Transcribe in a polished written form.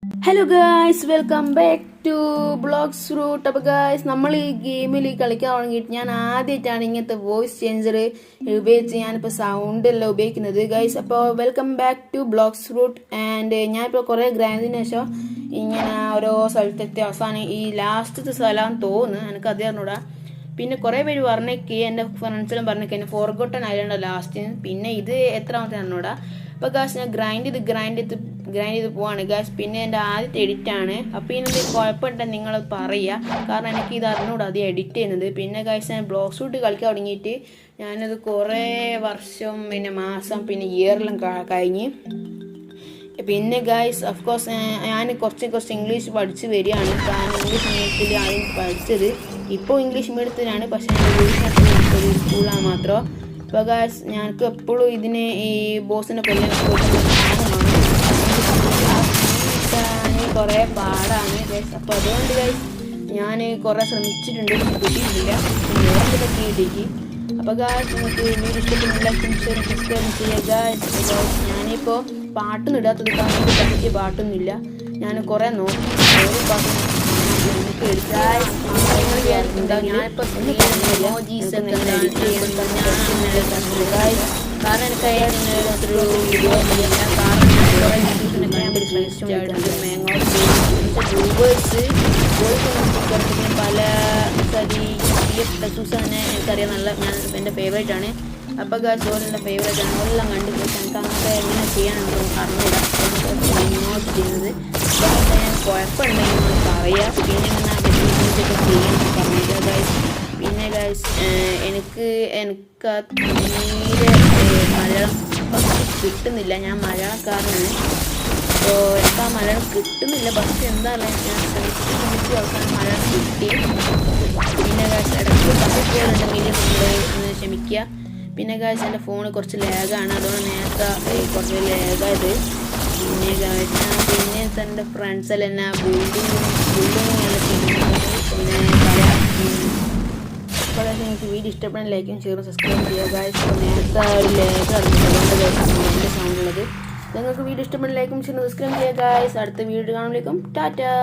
Hello guys, welcome back to blogs root. അപ്പോൾ guys, നമ്മൾ ഈ ഗെയിമിൽ കളിക്കാൻ തുടങ്ങിയിട്ട് ഞാൻ ആദ്യമായിട്ടാണ് ഇങ്ങനത്തെ വോയിസ് ചേഞ്ചർ ഉപയോഗിച്ച് ഞാനിപ്പോൾ സൗണ്ട് എല്ലാം ഉപയോഗിക്കുന്നത് ഗായ്സ്. അപ്പോൾ welcome back to blogs root. And ഞാനിപ്പോൾ കുറേ ഗ്രാൻഡിന് ശേഷം ഇങ്ങനെ ഓരോ സ്ഥലത്തെത്തി അവസാനം ഈ ലാസ്റ്റത്തെ സ്ഥലം തോന്നുന്നു, എനിക്ക് അത് അറിഞ്ഞൂടാ. പിന്നെ കുറേ പേര് പറഞ്ഞേക്ക്, എൻ്റെ ഫ്രണ്ട്സിലും പറഞ്ഞേക്ക് എന്നെ ഫോർഗോട്ടൺ ഐലൻഡ് ലാസ്റ്റ്. പിന്നെ ഇത് എത്രാമത്തെ അറിഞ്ഞൂടാ. അപ്പോൾ ഗായ്സ് ഞാൻ ഗ്രൈൻഡ് ചെയ്ത് പോവാണ് ഗായ്സ്. പിന്നെ എൻ്റെ ആദ്യത്തെ എഡിറ്റാണ്. അപ്പോൾ ഇതിനെന്തെങ്കിലും കുഴപ്പമുണ്ടെങ്കിൽ നിങ്ങൾ പറയുക, കാരണം എനിക്ക് ഇത് അറിഞ്ഞൂടാ അത് എഡിറ്റ് ചെയ്യുന്നത്. പിന്നെ ഗായ്സ് ഞാൻ ബ്ലോഗ് ഷൂട്ട് കളിക്കാൻ തുടങ്ങിയിട്ട് ഞാനത് കുറേ വർഷം പിന്നെ മാസം പിന്നെ ഇയറെല്ലാം കഴിഞ്ഞ്. പിന്നെ ഗായ്സ് ഓഫ്കോഴ്സ് ഞാൻ കുറച്ച് ഇംഗ്ലീഷ് പഠിച്ച് വരികയാണ്. കാരണം ഇംഗ്ലീഷ് മീഡിയത്തിൽ ആദ്യം പഠിച്ചത്, ഇപ്പോൾ ഇംഗ്ലീഷ് മീഡിയത്തിലാണ്, പക്ഷേ ഒരു സ്കൂളാണ് മാത്രം. അപ്പോൾ ഗായ്സ് ഞങ്ങൾക്ക് എപ്പോഴും ഇതിന് ഈ ബോസിനെ കൊല്ലാൻ കുറേ പാടാണ് ഗൈസ്. അപ്പോൾ അതുകൊണ്ട് ഗൈസ് ഞാൻ കുറേ ശ്രമിച്ചിട്ടുണ്ട്, കിട്ടിയിട്ടില്ല, നേരത്തെ കിട്ടിക്ക്. അപ്പോൾ ഗായ്സ് നിങ്ങൾക്ക് വീഡിയോ ഇഷ്ടപ്പെടുന്നില്ല സബ്സ്ക്രൈബ് ചെയ്യുക ഗായ്സ്. ഞാനിപ്പോൾ പാട്ടൊന്നും ഇടാത്തത് കാരണം എനിക്ക് പാട്ടൊന്നുമില്ല. ഞാൻ കുറേ നോക്കി പാട്ട് കാരണം എനിക്ക് അയാളൊരു വീഡിയോ പല തന്നെ എനിക്കറിയാം, നല്ല ഞാൻ എൻ്റെ ഫേവറേറ്റ് ആണ്. അപ്പോൾ ഗായ്സ് ഓരെല്ലാം ഫേവറേറ്റ് ആണ്, ഓരെല്ലാം കണ്ടു എനിക്ക് അങ്ങനത്തെ എങ്ങനെ ചെയ്യാനുണ്ടോ അറിഞ്ഞൂടാ നോട്ട് ചെയ്യുന്നത്. ഞാൻ കുഴപ്പമുണ്ടെങ്കിൽ പറയാം, പിന്നെ എങ്ങനെ ചെയ്യാൻ പറഞ്ഞില്ല ഗായ്സ്. പിന്നെ ഗായ്സ് എനിക്ക് തീരെ മലയാളം കിട്ടുന്നില്ല, ഞാൻ മലയാളക്കാരനാണ്. അപ്പോൾ എനിക്ക് ആ മലയാളം കിട്ടുന്നില്ല, പക്ഷെ എന്താ പറയുക ഞാൻ ശ്രമിച്ച് അവസാനം മലയാളം കിട്ടി. പിന്നെ ഗായ്സ് ഇടയ്ക്ക് തപ്പിപ്പോലുണ്ടെങ്കിൽ നിങ്ങൾ ക്ഷമിക്കുക. പിന്നെ ഗായ്സ് എൻ്റെ ഫോണ് കുറച്ച് ലാഗാണ്, അതുകൊണ്ട് നേരത്തെ കുറച്ച് ലാഗായത്. പിന്നെ ഗായ്സ് പിന്നെ എൻ്റെ ഫ്രണ്ട്സെല്ലാം എന്നാ ബിൽഡിങ്ങും എല്ലാം ചെയ്യുന്നത്. പിന്നെ അപ്പോൾ നിങ്ങൾക്ക് വീഡിയോ ഇഷ്ടപ്പെടുന്ന ലൈക്കും ഷെയറും സബ്സ്ക്രൈബ് ചെയ്യുക ഗായ്സ്. അപ്പോൾ നേരത്തെ ഒരു ലാഗ് അതുകൊണ്ട് എൻ്റെ സൗണ്ടുള്ളത്. നിങ്ങൾക്ക് വീഡിയോ ഇഷ്ടപ്പെടുന്ന ലൈക്കും ഷെയറും സബ്സ്ക്രൈബ് ചെയ്യുക ഗായ്സ്. അടുത്ത വീഡിയോ കാണുമ്പോഴേക്കും ടാറ്റാ.